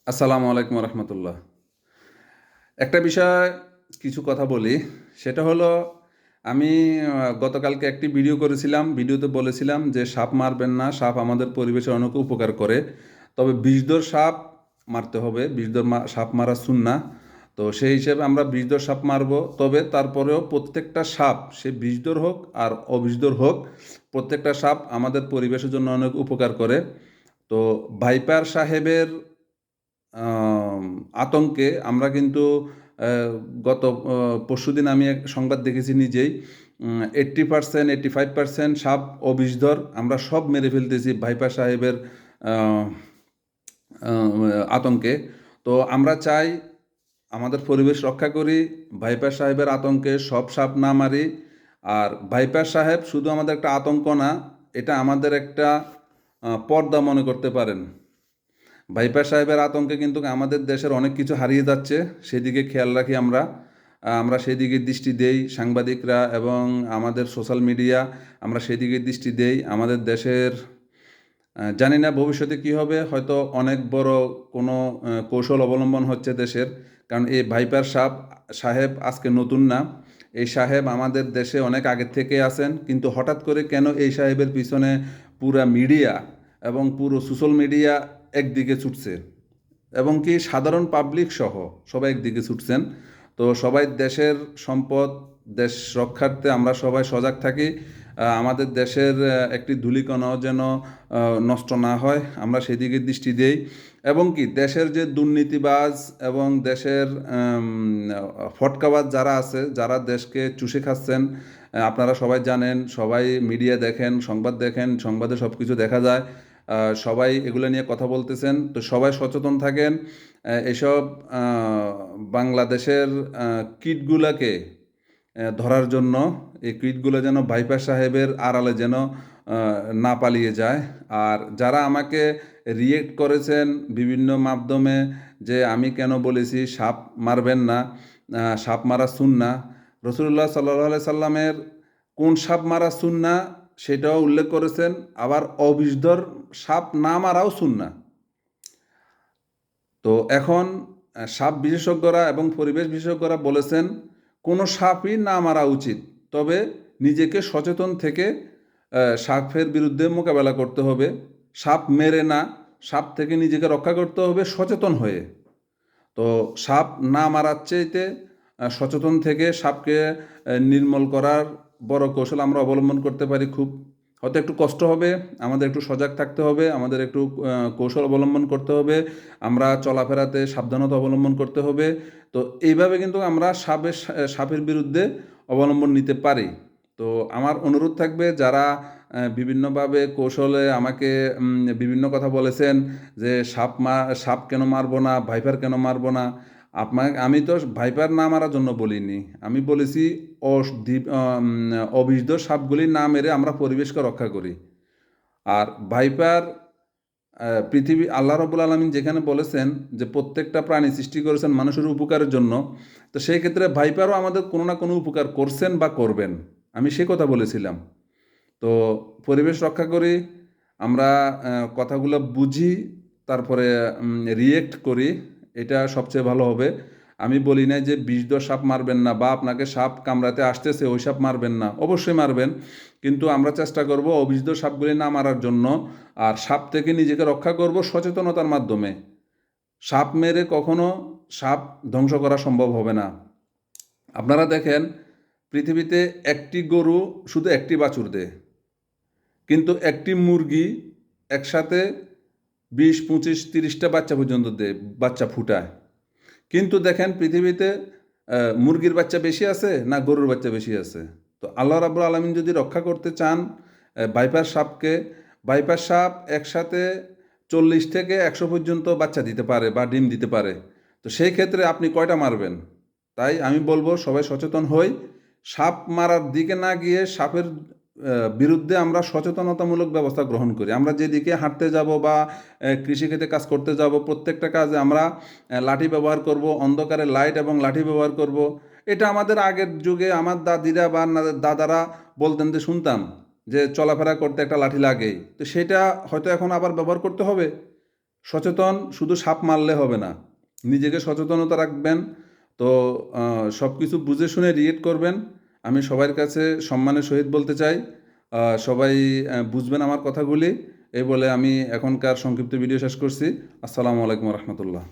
আসসালামু আলাইকুম রহমতুল্লাহ। একটা বিষয় কিছু কথা বলি। সেটা হলো আমি গতকালকে একটি ভিডিও করেছিলাম। ভিডিওতে বলেছিলাম যে সাপ মারবেন না, সাপ আমাদের পরিবেশে অনেক উপকার করে। তবে বিষধর সাপ মারতে হবে, সাপ মারা সুন্নাহ। তো সেই হিসেবে আমরা বিষধর সাপ মারব। তবে তারপরেও প্রত্যেকটা সাপ, সে বিষধর হোক আর অবিষধর হোক, প্রত্যেকটা সাপ আমাদের পরিবেশের জন্য অনেক উপকার করে। তো ভাইপার সাহেবের আম আতঙ্কে আমরা কিন্তু আহ, গত পরশুদিন আমি এক সংবাদ দেখেছি নিজেই। 80%, 85% সাপ ও বিষধর আমরা সব মেরে ফেলতেছি ভাইপার সাহেবের আহ, আতঙ্কে। তো আমরা চাই আমাদের পরিবেশ রক্ষা করি, ভাইপার সাহেবের আতঙ্কে সব সাপ না মারি। আর ভাইপার সাহেব শুধু আমাদের একটা আতঙ্ক না, এটা আমাদের একটা পর্দা মনে করতে পারেন। ভাইপার সাহেবের আতঙ্কে কিন্তু আমাদের দেশের অনেক কিছু হারিয়ে যাচ্ছে, সেদিকে খেয়াল রাখি আমরা। আমরা সেদিকে দৃষ্টি দেই, সাংবাদিকরা এবং আমাদের সোশ্যাল মিডিয়া, আমরা সেদিকে দৃষ্টি দেই। আমাদের দেশের জানি না ভবিষ্যতে কি হবে, হয়তো অনেক বড় কোনো কৌশল অবলম্বন হচ্ছে দেশের। কারণ এই ভাইপার সাহেব আজকে নতুন না। এই সাহেব আমাদের দেশে অনেক আগের থেকে আছেন, কিন্তু হঠাৎ করে কেন এই সাহেবের পিছনে পুরা মিডিয়া এবং পুরো সোশ্যাল মিডিয়া একদিকে ছুটছে, এবং কি সাধারণ পাবলিক সহ সবাই একদিকে ছুটছেন। তো সবাই দেশের সম্পদ, দেশ রক্ষার্থে আমরা সবাই সজাগ থাকি। আমাদের দেশের একটি ধূলিকণাও যেন নষ্ট না হয়, আমরা সেদিকে দৃষ্টি দেই। এবং কি দেশের যে দুর্নীতিবাজ এবং দেশের ফটকাবাজ যারা আছে, যারা দেশকে চুষে খাচ্ছেন, আপনারা সবাই জানেন, সবাই মিডিয়া দেখেন, সংবাদ দেখেন, সংবাদে সব কিছু দেখা যায়। সবাই এগুলো নিয়ে কথা বলতেছেন। তো সবাই সচেতন থাকেন। এসব বাংলাদেশের কীটগুলাকে ধরার জন্য। এই কীটগুলো যেন ভাইপার সাহেবের আড়ালে যেন না পালিয়ে যায়। আর যারা আমাকে রিয়েক্ট করেছেন বিভিন্ন মাধ্যমে যে আমি কেন বলেছি সাপ মারবেন না, সাপ মারা সুন্নাহ, রসুল্লাহ সাল্লাহ সাল্লামের কোন সাপ মারা সুন্নাহ সেটাও উল্লেখ করেছেন। আবার অবিষধর সাপ না মারাও সুন্নাহ। তো এখন সাপ বিশেষজ্ঞরা এবং পরিবেশ বিশেষজ্ঞরা বলেছেন কোনো সাপই না মারা উচিত। তবে নিজেকে সচেতন থেকে সাপের বিরুদ্ধে মোকাবেলা করতে হবে। সাপ মেরে না, সাপ থেকে নিজেকে রক্ষা করতে হবে সচেতন হয়ে। তো সাপ না মারার চাইতে সচেতন থেকে সাপকে নির্মূল করার বড় কৌশল আমরা অবলম্বন করতে পারি। খুব হয়তো একটু কষ্ট হবে, আমাদের একটু সজাগ থাকতে হবে, আমাদের একটু কৌশল অবলম্বন করতে হবে, আমরা চলাফেরাতে সাবধানতা অবলম্বন করতে হবে। তো এইভাবে কিন্তু আমরা সাপের বিরুদ্ধে অবলম্বন নিতে পারি। তো আমার অনুরোধ থাকবে, যারা বিভিন্নভাবে কৌশলে আমাকে বিভিন্ন কথা বলেছেন যে সাপ কেন মারবো না, ভাইপার কেন মারবো না। আমি তো ভাইপার না মারার জন্য বলিনি, আমি বলেছি অবিষধর সাপগুলি না মেরে আমরা পরিবেশকে রক্ষা করি। আর ভাইপার, পৃথিবী আল্লাহ রবুল আলমিন যেখানে বলেছেন যে প্রত্যেকটা প্রাণী সৃষ্টি করেছেন মানুষের উপকারের জন্য, তো সেই ক্ষেত্রে ভাইপারও আমাদের কোনো না কোনো উপকার করছেন বা করবেন, আমি সে কথা বলেছিলাম। তো পরিবেশ রক্ষা করি, আমরা কথাগুলো বুঝি, তারপরে রিয়েক্ট করি, এটা সবচেয়ে ভালো হবে। আমি বলি নাই যে বিষধর সাপ মারবেন না, বা আপনাকে সাপ কামড়াতে আসতেছে ওই সাপ মারবেন না, অবশ্যই মারবেন। কিন্তু আমরা চেষ্টা করব অবিষধর সাপগুলি না মারার জন্য। আর সাপ থেকে নিজেকে রক্ষা করব সচেতনতার মাধ্যমে। সাপ মেরে কখনো সাপ ধ্বংস করা সম্ভব হবে না। আপনারা দেখেন, পৃথিবীতে একটি গরু শুধু একটি বাছুর দেয়, কিন্তু একটি মুরগি একসাথে 20, 25, 30টা বাচ্চা পর্যন্ত দেয়, বাচ্চা ফুটায়। কিন্তু দেখেন পৃথিবীতে মুরগির বাচ্চা বেশি আছে না গরুর বাচ্চা বেশি আছে? তো আল্লাহ রাব্বুল আলামিন যদি রক্ষা করতে চান ভাইপার সাপকে, ভাইপার সাপ একসাথে 40 থেকে 100 পর্যন্ত বাচ্চা দিতে পারে বা ডিম দিতে পারে। তো সেই ক্ষেত্রে আপনি কয়টা মারবেন? তাই আমি বলবো সবাই সচেতন হই, সাপ মারার দিকে না গিয়ে সাপের বিরুদ্ধে আমরা সচেতনতামূলক ব্যবস্থা গ্রহণ করি। আমরা যেদিকে হাঁটতে যাব বা কৃষিক্ষেত্রে কাজ করতে যাব, প্রত্যেকটা কাজে আমরা লাঠি ব্যবহার করব, অন্ধকারে লাইট এবং লাঠি ব্যবহার করব। এটা আমাদের আগের যুগে আমার দাদিরা বা দাদারা বলতেন, যে শুনতাম যে চলাফেরা করতে একটা লাঠি লাগেই। তো সেটা হয়তো এখন আবার ব্যবহার করতে হবে। সচেতন শুধু সাপ মারলে হবে না, নিজেকে সচেতনতা রাখবেন। তো সব কিছু বুঝে শুনে রিয়েক্ট করবেন। আমি সবার কাছে সম্মানের সহিত বলতে চাই, সবাই বুঝবেন আমার কথাগুলি। এই বলে আমি এখনকার সংক্ষিপ্ত ভিডিও শেষ করছি। আসসালামু আলাইকুম রহমতুল্লাহ।